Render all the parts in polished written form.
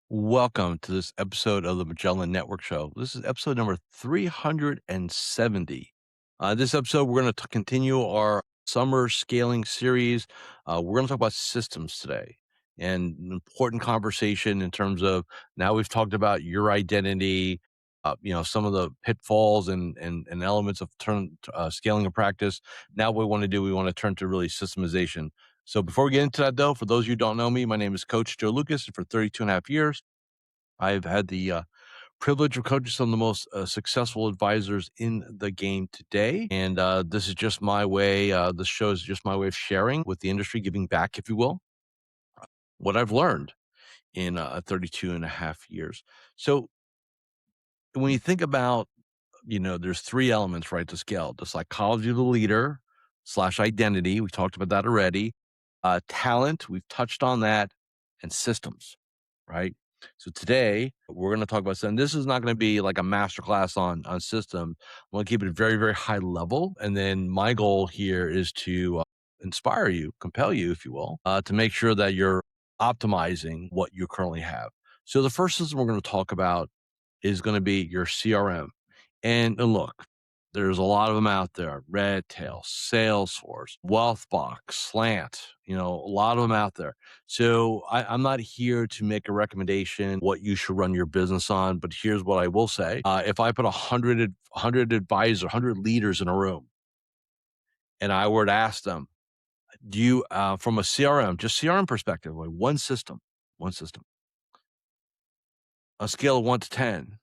Welcome to this episode of the Magellan Network Show. This is episode number 370. This episode, we're going to continue our summer scaling series. We're going to talk about systems today and an important conversation in terms of now we've talked about your identity, some of the pitfalls and elements of scaling a practice. Now what we want to turn to really systemization. So before we get into that, though, for those of you who don't know me, my name is Coach Joe Lucas, and for 32 and a half years, I've had the privilege of coaching some of the most successful advisors in the game today. And this is just my way, this show is just my way of sharing with the industry, giving back, if you will, what I've learned in 32 and a half years. So when you think about, there's three elements, right, to scale: the psychology of the leader slash identity. We talked about that already. Talent, we've touched on that, and systems, right? So today we're going to talk about something. This is not going to be like a masterclass on system. I'm going to keep it very, very high level. And then my goal here is to inspire you, compel you, if you will, to make sure that you're optimizing what you currently have. So the first system we're going to talk about is going to be your CRM. And look, there's a lot of them out there: Redtail, Salesforce, Wealthbox, Slant, a lot of them out there. So I'm not here to make a recommendation what you should run your business on, but here's what I will say. If I put 100 advisors, 100 leaders in a room, and I were to ask them, do you, from a CRM, just CRM perspective, like one system, a scale of 1 to 10,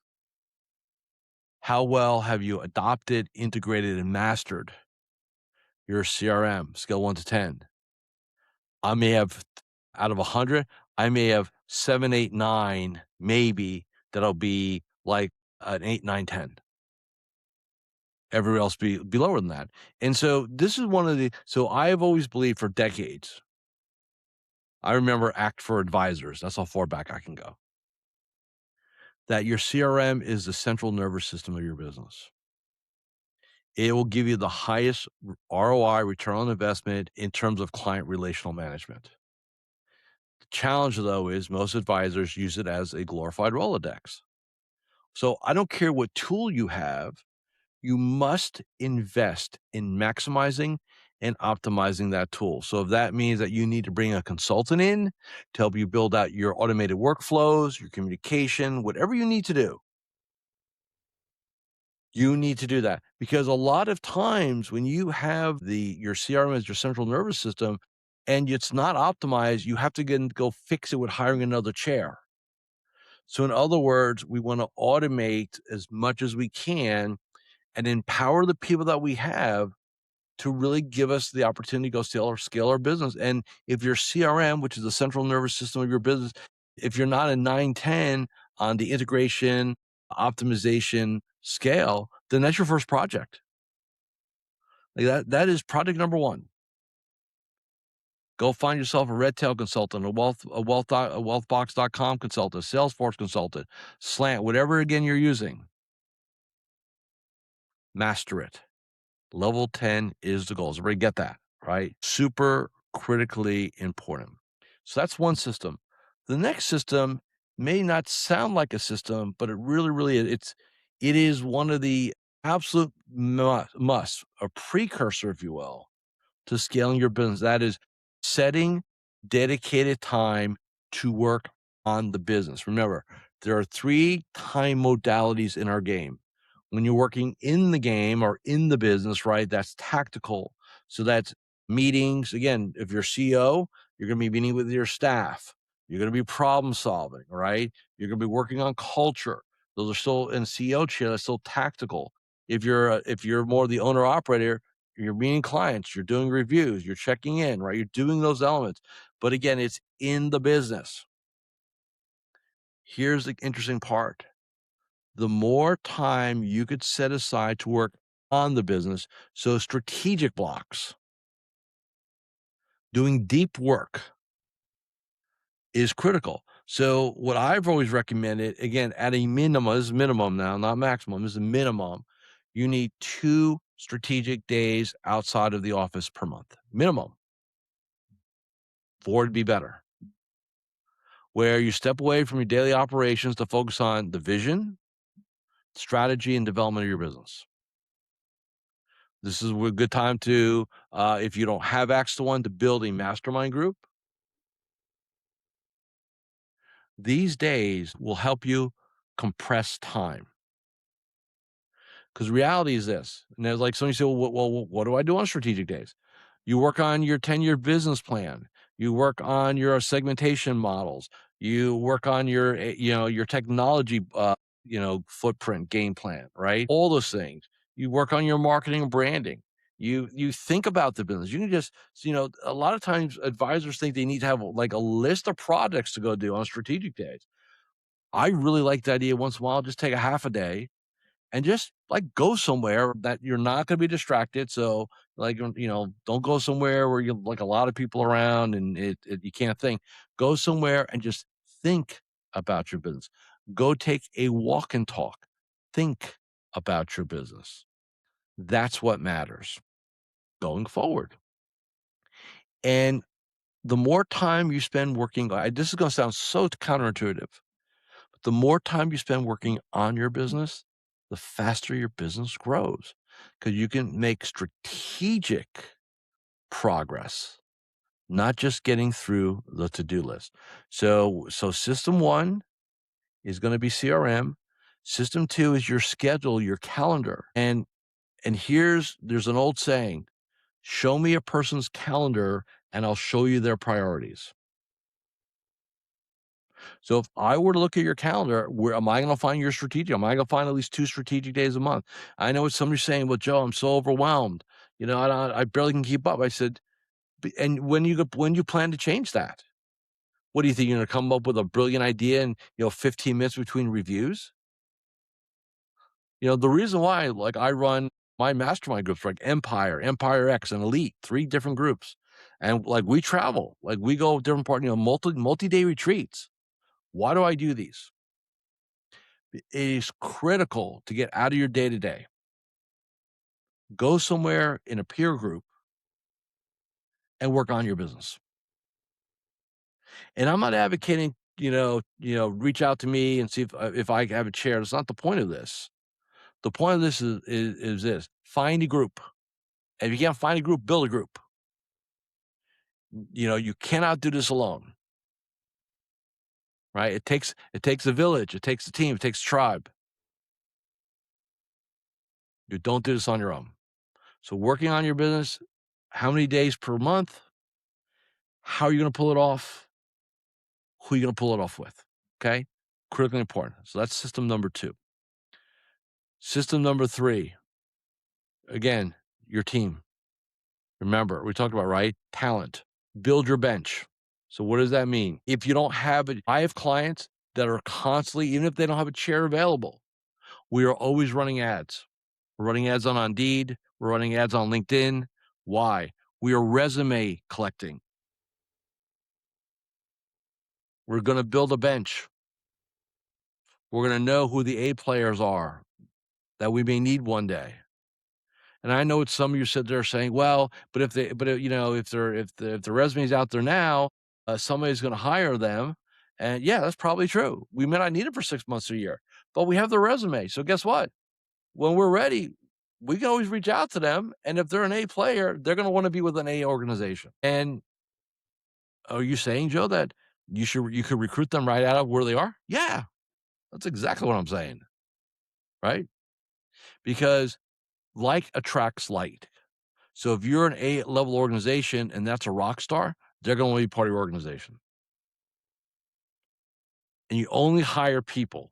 how well have you adopted, integrated, and mastered your CRM? Scale 1 to 10. I may have, out of 100, I may have 7, 8, 9, maybe, that'll be like an 8, 9, 10. Everywhere else be lower than that. And so this is so I've always believed for decades. I remember Act for Advisors. That's how far back I can go. That your CRM is the central nervous system of your business. It will give you the highest ROI, return on investment, in terms of client relational management. The challenge, though, is most advisors use it as a glorified Rolodex. So I don't care what tool you have, you must invest in maximizing and optimizing that tool. So if that means that you need to bring a consultant in to help you build out your automated workflows, your communication, whatever you need to do, you need to do that. Because a lot of times when you have your CRM as your central nervous system and it's not optimized, you have to go fix it with hiring another chair. So in other words, we want to automate as much as we can and empower the people that we have to really give us the opportunity to go scale our business. And if your CRM, which is the central nervous system of your business, if you're not a 9-10 on the integration, optimization scale, then that's your first project. Like that is project number one. Go find yourself a Redtail consultant, a Wealthbox.com consultant, Salesforce consultant, Slant, whatever again you're using. Master it. Level 10 is the goal. So everybody get that, right? Super critically important. So that's one system. The next system may not sound like a system, but it really it is one of the absolute must, a precursor, if you will, to scaling your business. That is setting dedicated time to work on the business. Remember, there are 3 time modalities in our game. When you're working in the game or in the business, right, that's tactical. So that's meetings. Again, if you're CEO, you're going to be meeting with your staff. You're going to be problem solving, right? You're going to be working on culture. Those are still in CEO chair. That's still tactical. If you're more the owner operator, you're meeting clients, you're doing reviews, you're checking in, right? You're doing those elements. But again, it's in the business. Here's the interesting part. The more time you could set aside to work on the business, so strategic blocks, doing deep work is critical. So what I've always recommended, again, at a minimum, this is minimum now, not maximum, this is a minimum, you need 2 strategic days outside of the office per month. Minimum. 4 would be better. where you step away from your daily operations to focus on the vision, strategy, and development of your business. This is a good time to, if you don't have access to one, to build a mastermind group. These days will help you compress time. Because reality is this, and there's like somebody say, well, what do I do on strategic days? You work on your 10-year business plan. You work on your segmentation models. You work on your, your technology, footprint game plan, right? All those things. You work on your marketing and branding. You think about the business. You can just, a lot of times advisors think they need to have like a list of projects to go do on strategic days. I really like the idea once in a while, just take a half a day and just like go somewhere that you're not going to be distracted. So like, don't go somewhere where you like a lot of people around and you can't think. Go somewhere and just think about your business. Go take a walk and talk. Think about your business. That's what matters going forward. And the more time you spend working, this is going to sound so counterintuitive. The more time you spend working on your business, the faster your business grows because you can make strategic progress, not just getting through the to-do list. So system one is going to be CRM. System two is your schedule, your calendar. And there's an old saying, show me a person's calendar and I'll show you their priorities. So if I were to look at your calendar, where am I going to find your strategic? Am I going to find at least 2 strategic days a month? I know what somebody's saying, well, Joe, I'm so overwhelmed. I barely can keep up. I said, and when you plan to change that? What do you think? You're going to come up with a brilliant idea in, 15 minutes between reviews? The reason why, like I run my mastermind groups, like Empire, Empire X, and Elite, 3 different groups. And like we travel, like we go different part, multi-day retreats. Why do I do these? It is critical to get out of your day to day. Go somewhere in a peer group and work on your business. And I'm not advocating, reach out to me and see if I have a chair. That's not the point of this. The point of this is this: find a group. And if you can't find a group, build a group. You cannot do this alone, right? It takes a village. It takes a team. It takes a tribe. You don't do this on your own. So working on your business, how many days per month? How are you going to pull it off? Who are you going to pull it off with? Okay. Critically important. So that's system number 2. System number 3, again, your team. Remember, we talked about, right? Talent. Build your bench. So what does that mean? If you don't have it, I have clients that are constantly, even if they don't have a chair available, we are always running ads. We're running ads on Indeed. We're running ads on LinkedIn. Why? We are resume collecting. We're going to build a bench. We're going to know who the A players are that we may need one day. And I know it's some of you sit there saying, well, but if the resume's out there now, somebody's going to hire them. And yeah, that's probably true. We may not need it for 6 months or a year, but we have the resume. So guess what? When we're ready, we can always reach out to them. And if they're an A player, they're going to want to be with an A organization. And are you saying, Joe, that you could recruit them right out of where they are? Yeah, that's exactly what I'm saying. Right? Because like attracts like. So if you're an A-level organization and that's a rock star, they're going to want to be part of your organization. And you only hire people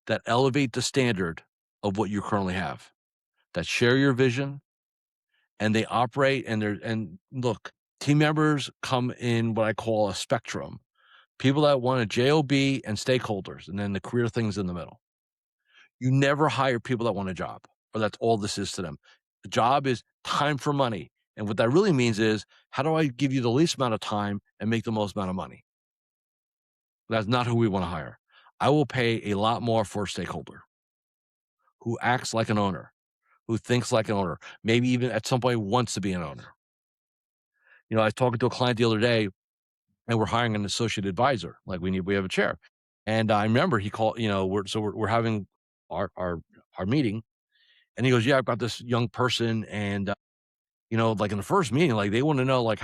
that elevate the standard of what you currently have, that share your vision, and they operate and look, team members come in what I call a spectrum. People that want a job and stakeholders, and then the career things in the middle. You never hire people that want a job, or that's all this is to them. The job is time for money. And what that really means is, how do I give you the least amount of time and make the most amount of money? That's not who we want to hire. I will pay a lot more for a stakeholder who acts like an owner, who thinks like an owner, maybe even at some point wants to be an owner. I was talking to a client the other day and we're hiring an associate advisor. Like we have a chair. And I remember he called, we're having our our meeting, and he goes, "Yeah, I've got this young person, and like in the first meeting, like they want to know like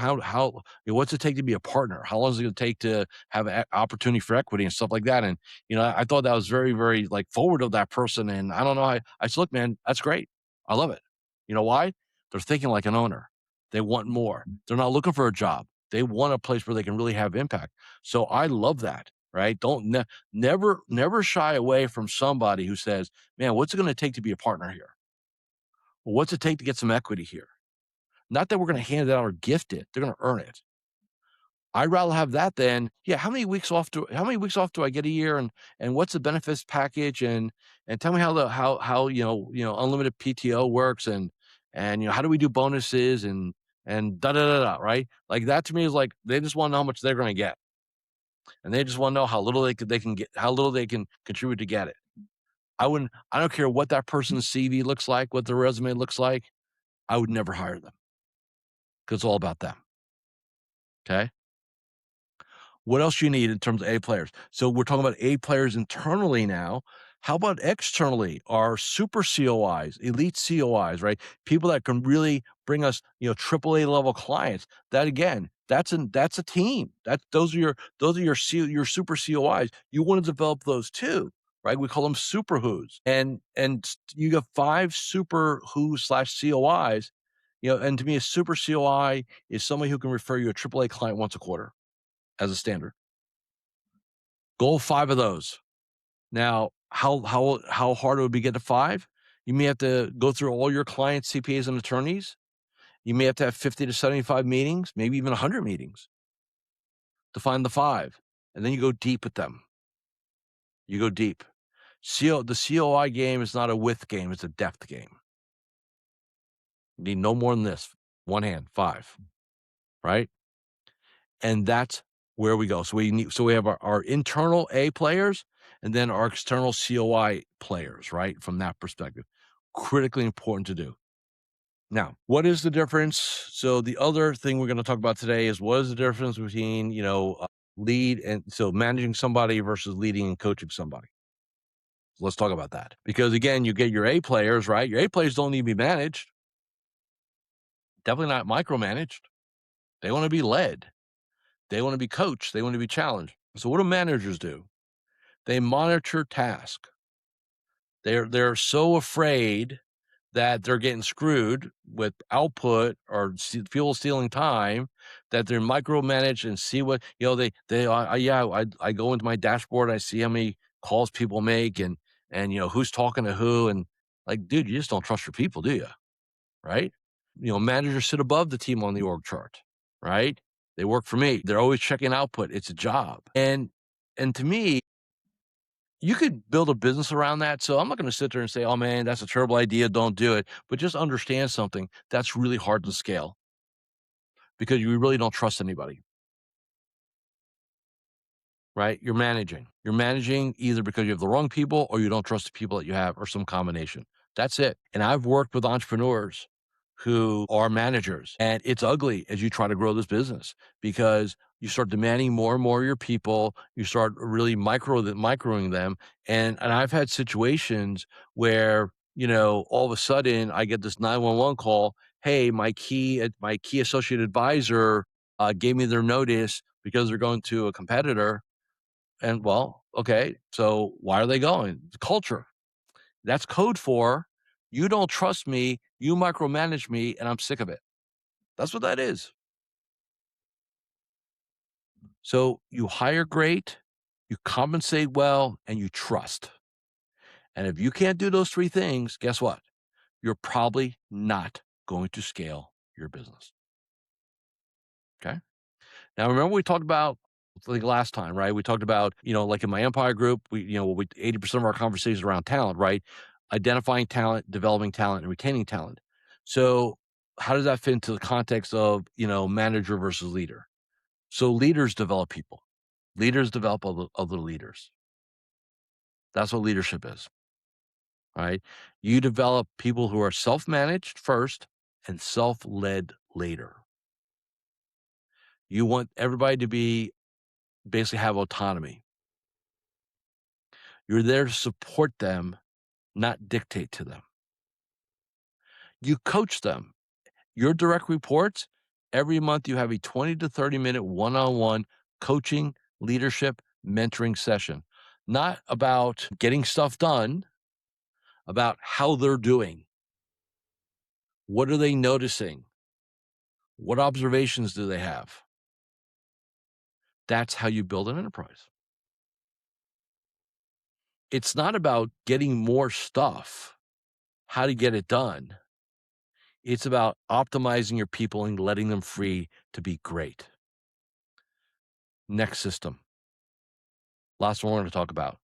what's it take to be a partner? How long is it going to take to have opportunity for equity and stuff like that?" And I thought that was very, very like forward of that person. And I don't know, I said, "Look, man, that's great. I love it. You know why? They're thinking like an owner. They want more. They're not looking for a job. They want a place where they can really have impact. So I love that." Right? Never shy away from somebody who says, "Man, what's it going to take to be a partner here? What's it take to get some equity here?" Not that we're gonna hand it out or gift it, they're gonna earn it. I'd rather have that than, "Yeah, how many weeks off do I get a year, and what's the benefits package, and tell me how the how, unlimited PTO works, and how do we do bonuses, and da, da, da, da," right? Like, that to me is like, they just wanna know how much they're gonna get, and they just wanna know how little they can contribute to get it. I don't care what that person's CV looks like, what their resume looks like, I would never hire them, 'cause it's all about them, 'kay? What else do you need in terms of A players? So we're talking about A players internally now. How about externally? Our super COIs, elite COIs, right? People that can really bring us, AAA level clients. That again, that's a team. Those are your super COIs. You want to develop those too, right? We call them super who's. And you got 5 super who slash COIs. And to me, a super COI is somebody who can refer you a AAA client once a quarter as a standard. Goal 5 of those. Now, how hard it would be to get to 5? You may have to go through all your clients, CPAs, and attorneys. You may have to have 50 to 75 meetings, maybe even 100 meetings to find the 5, and then you go deep with them. You go deep. The COI game is not a width game, it's a depth game. You need no more than this. One hand, 5, right? And that's where we go. So we have our internal A players and then our external COI players, right? From that perspective. Critically important to do. Now, what is the difference? So the other thing we're going to talk about today is what is the difference between, lead and so managing somebody versus leading and coaching somebody. So let's talk about that. Because again, you get your A players, right? Your A players don't need to be managed. Definitely not micromanaged. They want to be led. They want to be coached. They want to be challenged. So what do managers do? They monitor task. They're so afraid that they're getting screwed with output or fuel stealing time that they're micromanage and see what I go into my dashboard, I see how many calls people make, and who's talking to who, and like, dude, you just don't trust your people, do you? Right? Managers sit above the team on the org chart, right? They work for me. They're always checking output. It's a job. And to me, you could build a business around that. So I'm not going to sit there and say, "Oh man, that's a terrible idea. Don't do it." But just understand something. That's really hard to scale because you really don't trust anybody, right? You're managing. You're managing either because you have the wrong people or you don't trust the people that you have or some combination. That's it. And I've worked with entrepreneurs who are managers, and it's ugly as you try to grow this business because you start demanding more and more of your people. You start really microing them. And I've had situations where, all of a sudden I get this 911 call. Hey, my key associate advisor gave me their notice because they're going to a competitor. And well, okay, so why are they going? It's culture. That's code for you don't trust me, you micromanage me, and I'm sick of it. That's what that is. So you hire great, you compensate well, and you trust. And if you can't do those 3 things, guess what? You're probably not going to scale your business. Okay. Now, remember we talked about like last time, right? We talked about, like in my Empire group, we 80% of our conversations around talent, right? Identifying talent, developing talent, and retaining talent. So how does that fit into the context of, manager versus leader? So leaders develop people. Leaders develop other leaders. That's what leadership is, right? You develop people who are self-managed first and self-led later. You want everybody to basically have autonomy. You're there to support them, not dictate to them. You coach them. Your direct reports, every month you have a 20 to 30-minute one-on-one coaching, leadership, mentoring session. Not about getting stuff done, about how they're doing. What are they noticing? What observations do they have? That's how you build an enterprise. It's not about getting more stuff, how to get it done. It's about optimizing your people and letting them free to be great. Next system. Last one we're going to talk about.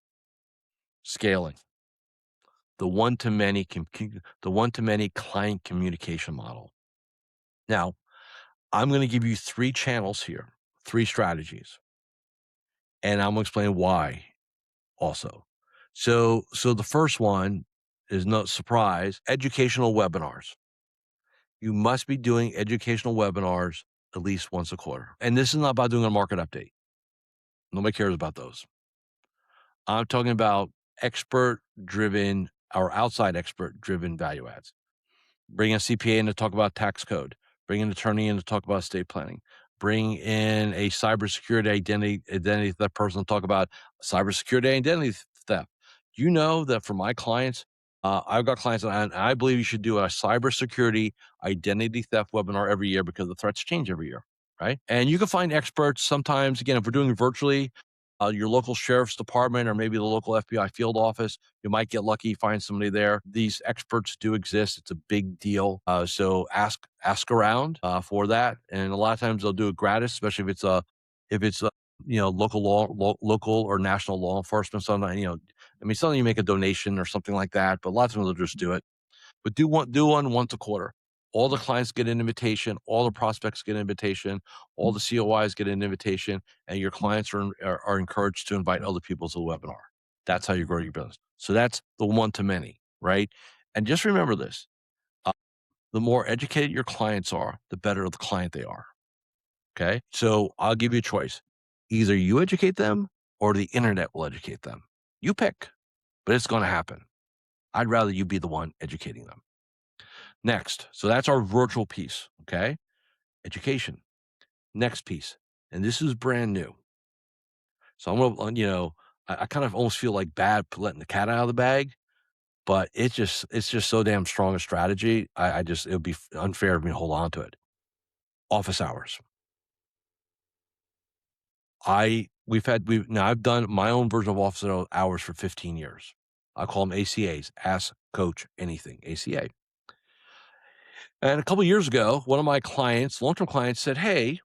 Scaling. The one-to-many client communication model. Now, I'm going to give you 3 channels here, 3 strategies, and I'm going to explain why also. So the first one is no surprise, educational webinars. You must be doing educational webinars at least once a quarter. And this is not about doing a market update. Nobody cares about those. I'm talking about expert-driven or outside expert-driven value adds. Bring a CPA in to talk about tax code. Bring an attorney in to talk about estate planning. Bring in a cybersecurity identity theft person to talk about cybersecurity identity theft. You know that for my clients, I've got clients, and I believe you should do a cybersecurity identity theft webinar every year because the threats change every year, right? And you can find experts sometimes. Again, if we're doing it virtually, your local sheriff's department or maybe the local FBI field office, you might get lucky, find somebody there. These experts do exist. It's a big deal. So ask around for that, and a lot of times they'll do it gratis, especially if it's local or national law enforcement. Sometimes something you make a donation or something like that, but a lot of times they'll just do it. But do one once a quarter. All the clients get an invitation, all the prospects get an invitation, all the COIs get an invitation, and your clients are encouraged to invite other people to the webinar. That's how you grow your business. So that's the one to many, right? And just remember this, uh, the more educated your clients are, the better the client they are. Okay. So I'll give you a choice. Either you educate them or the internet will educate them. You pick, but it's going to happen. I'd rather you be the one educating them. Next, so that's our virtual piece, okay? Education. Next piece, and this is brand new. So I'm gonna, I kind of almost feel like bad letting the cat out of the bag, but it's just so damn strong a strategy. It would be unfair of me to hold on to it. Office hours. I've done my own version of office hours for 15 years. I call them ACAs, Ask Coach Anything, ACA. And a couple of years ago, one of my clients, long-term clients, said, "Hey,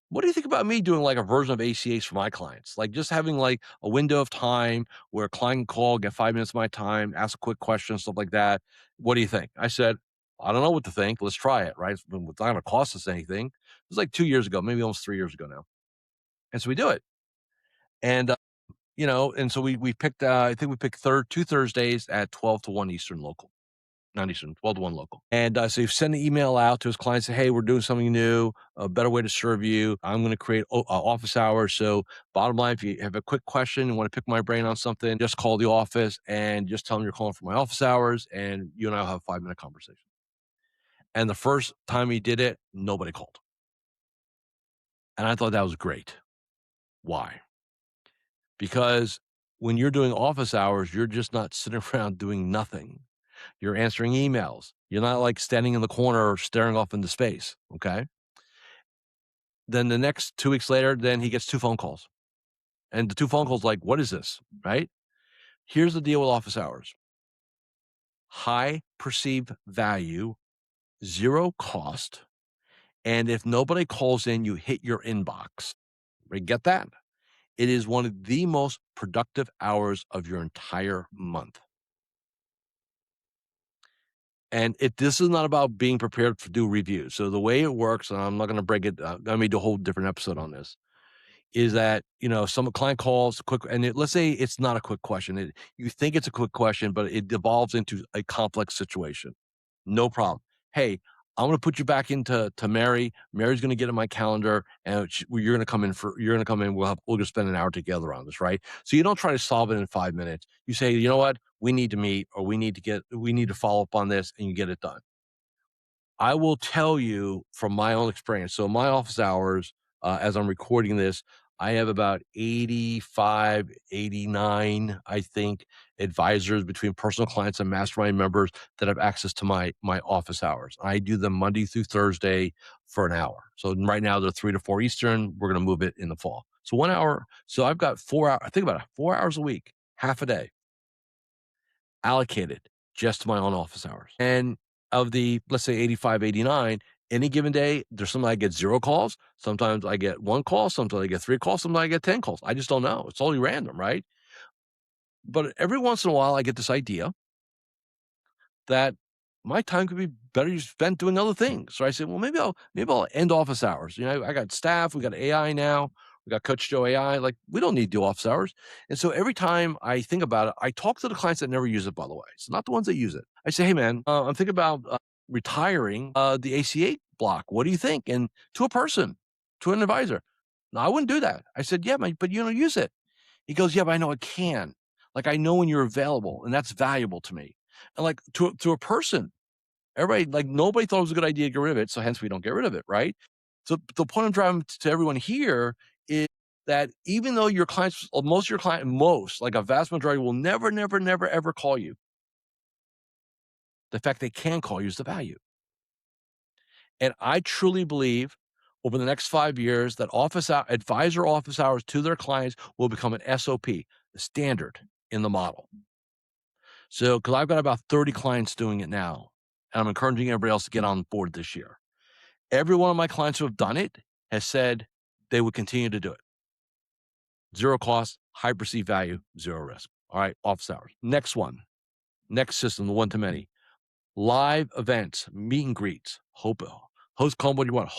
what do you think about me doing like a version of ACAs for my clients? Like just having like a window of time where a client can call, get 5 minutes of my time, ask a quick question, stuff like that. What do you think?" I said, "I don't know what to think. Let's try it, right? It's not going to cost us anything." It was like 2 years ago, maybe almost 3 years ago now. And so we do it. And, and so we picked, I think we picked 2 Thursdays at 12 to 1 Eastern local. Not Eastern, 12 to 1 local. And so you send an email out to his clients, say, "Hey, we're doing something new, a better way to serve you. I'm going to create office hours. So bottom line, if you have a quick question and want to pick my brain on something, just call the office and just tell them you're calling for my office hours, and you and I will have a 5-minute conversation." And the first time he did it, nobody called. And I thought that was great. Why? Because when you're doing office hours, you're just not sitting around doing nothing. You're answering emails. You're not like standing in the corner staring off into space. Okay. Then the next 2 weeks later, then he gets 2 phone calls. And the 2 phone calls like, "What is this?" Right? Here's the deal with office hours. High perceived value, 0 cost, and if nobody calls in, you hit your inbox. Right? Get that? It is one of the most productive hours of your entire month. And this is not about being prepared to do reviews. So the way it works, and I'm not going to break it, I may do a whole different episode on this, is that, some client calls quick, and let's say it's not a quick question. You think it's a quick question, but it devolves into a complex situation. No problem. "Hey, I'm gonna put you back into Mary. Mary's gonna get in my calendar, and you're gonna come in you're gonna come in. We'll just spend an hour together on this, right? So you don't try to solve it in 5 minutes. You say, you know what, we need to meet, or we need to follow up on this, and you get it done. I will tell you from my own experience. So my office hours, as I'm recording this, I have about 85, 89, I think, advisors between personal clients and mastermind members that have access to my office hours. I do them Monday through Thursday for an hour. So right now they're 3 to 4 Eastern. We're going to move it in the fall. So 1 hour. So I've got 4 hours. Think about it, 4 hours a week, half a day allocated just to my own office hours. And of the, let's say 85, 89, any given day, there's sometimes I get 0 calls. Sometimes I get 1 call. Sometimes I get 3 calls. Sometimes I get 10 calls. I just don't know. It's totally random, right? But every once in a while, I get this idea that my time could be better spent doing other things. So I said, well, maybe I'll end office hours. I got staff, we got AI now, we got Coach Joe AI. Like, we don't need to do office hours. And so every time I think about it, I talk to the clients that never use it, by the way. So not the ones that use it. I say, hey man, I'm thinking about retiring the ACA block. What do you think? And to a person, to an advisor. No, I wouldn't do that. I said, yeah, but you don't use it. He goes, yeah, but I know it can. Like, I know when you're available, and that's valuable to me. And like, to a person, everybody, like, nobody thought it was a good idea to get rid of it, so hence we don't get rid of it, right? So the point I'm driving to everyone here is that even though your clients, most of your client, like a vast majority, will never, never, never, ever call you, the fact they can call you is the value. And I truly believe over the next 5 years that advisor office hours to their clients will become an SOP, the standard in the model. So, because I've got about 30 clients doing it now, and I'm encouraging everybody else to get on board this year. Every one of my clients who have done it has said they would continue to do it. 0 cost, high perceived value, 0 risk. All right, office hours. Next system, the one to many. Live events, meet and greets. Call them what you want.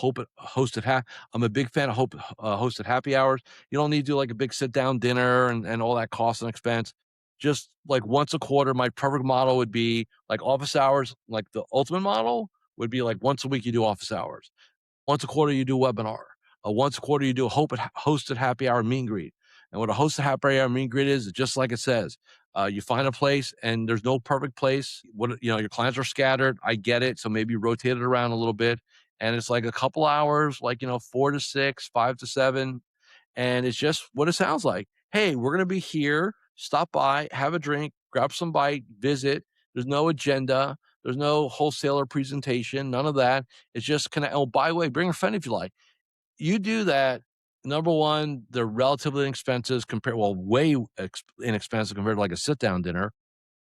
I'm a big fan of hosted happy hours. You don't need to do like a big sit down dinner and all that cost and expense. Just like once a quarter. My perfect model would be like office hours. Like the ultimate model would be like once a week you do office hours. Once a quarter you do a webinar. Once a quarter you do a hosted happy hour meet and greet. And what a hosted happy hour meet and greet is just like it says. You find a place, and there's no perfect place. Your clients are scattered. I get it. So maybe rotate it around a little bit. And it's like a couple hours, like, 4 to 6, 5 to 7. And it's just what it sounds like. Hey, we're going to be here. Stop by, have a drink, grab some bite, visit. There's no agenda. There's no wholesaler presentation, none of that. It's just oh, by the way, bring a friend if you like. You do that. Number one, they're relatively inexpensive way inexpensive compared to like a sit down dinner.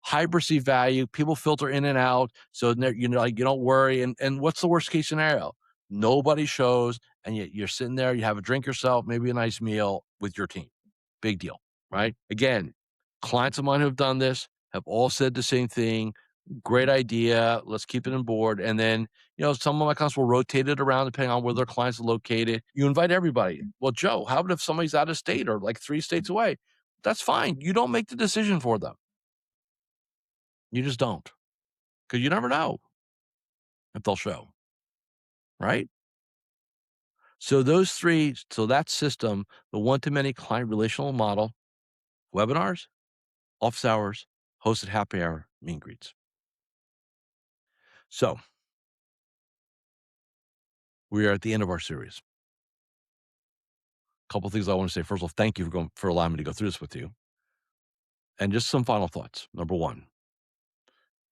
High perceived value. People filter in and out. So, like, you don't worry. And what's the worst case scenario? Nobody shows, and yet you're sitting there, you have a drink yourself, maybe a nice meal with your team. Big deal, right? Again, clients of mine who have done this have all said the same thing. Great idea. Let's keep it on board. And then, some of my clients will rotate it around depending on where their clients are located. You invite everybody. Well, Joe, how about if somebody's out of state or like 3 states away? That's fine. You don't make the decision for them. You just don't, because you never know if they'll show, right? So that system, the one-to-many client relational model, webinars, office hours, hosted happy hour, meet and greets. So we are at the end of our series. A couple of things I want to say. First of all, thank you for allowing me to go through this with you. And just some final thoughts. Number one,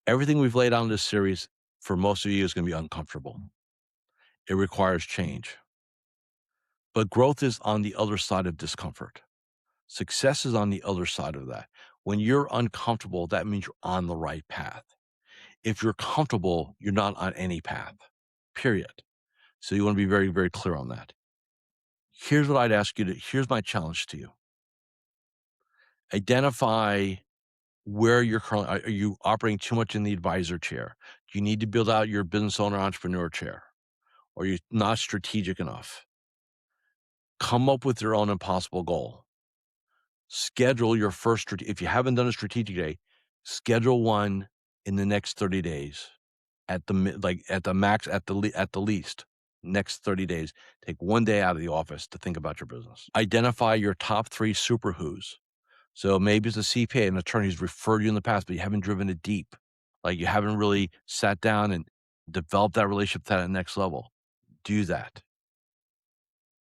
everything we've laid out in this series for most of you is going to be uncomfortable. It requires change. But growth is on the other side of discomfort. Success is on the other side of that. When you're uncomfortable, that means you're on the right path. If you're comfortable, you're not on any path, period. So you want to be very, very clear on that. Here's what I'd ask you here's my challenge to you. Identify where you're currently. Are you operating too much in the advisor chair? Do you need to build out your business owner entrepreneur chair? Or are you not strategic enough? Come up with your own impossible goal. Schedule your first, if you haven't done a strategic day, schedule one in the next 30 days. at the max, at the least, next 30 days. Take 1 day out of the office to think about your business. Identify your top 3 super who's. So maybe it's a CPA, an attorney who's referred you in the past, but you haven't driven it deep. Like, you haven't really sat down and developed that relationship to that next level. Do that.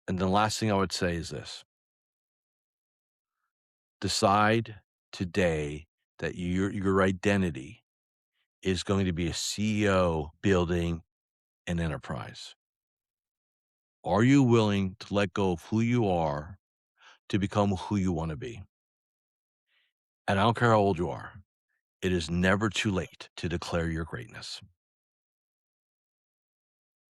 And the last thing I would say is this: decide today that your identity is going to be a CEO building an enterprise. Are you willing to let go of who you are to become who you want to be? And I don't care how old you are, it is never too late to declare your greatness.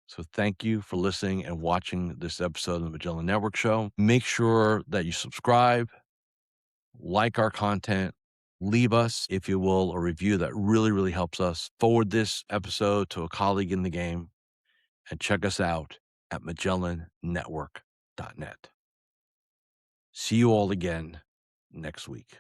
So thank you for listening and watching this episode of the Magellan Network Show. Make sure that you subscribe, like our content, leave us, if you will, a review. That really, really helps us. Forward this episode to a colleague in the game, and check us out at MagellanNetwork.net. See you all again next week.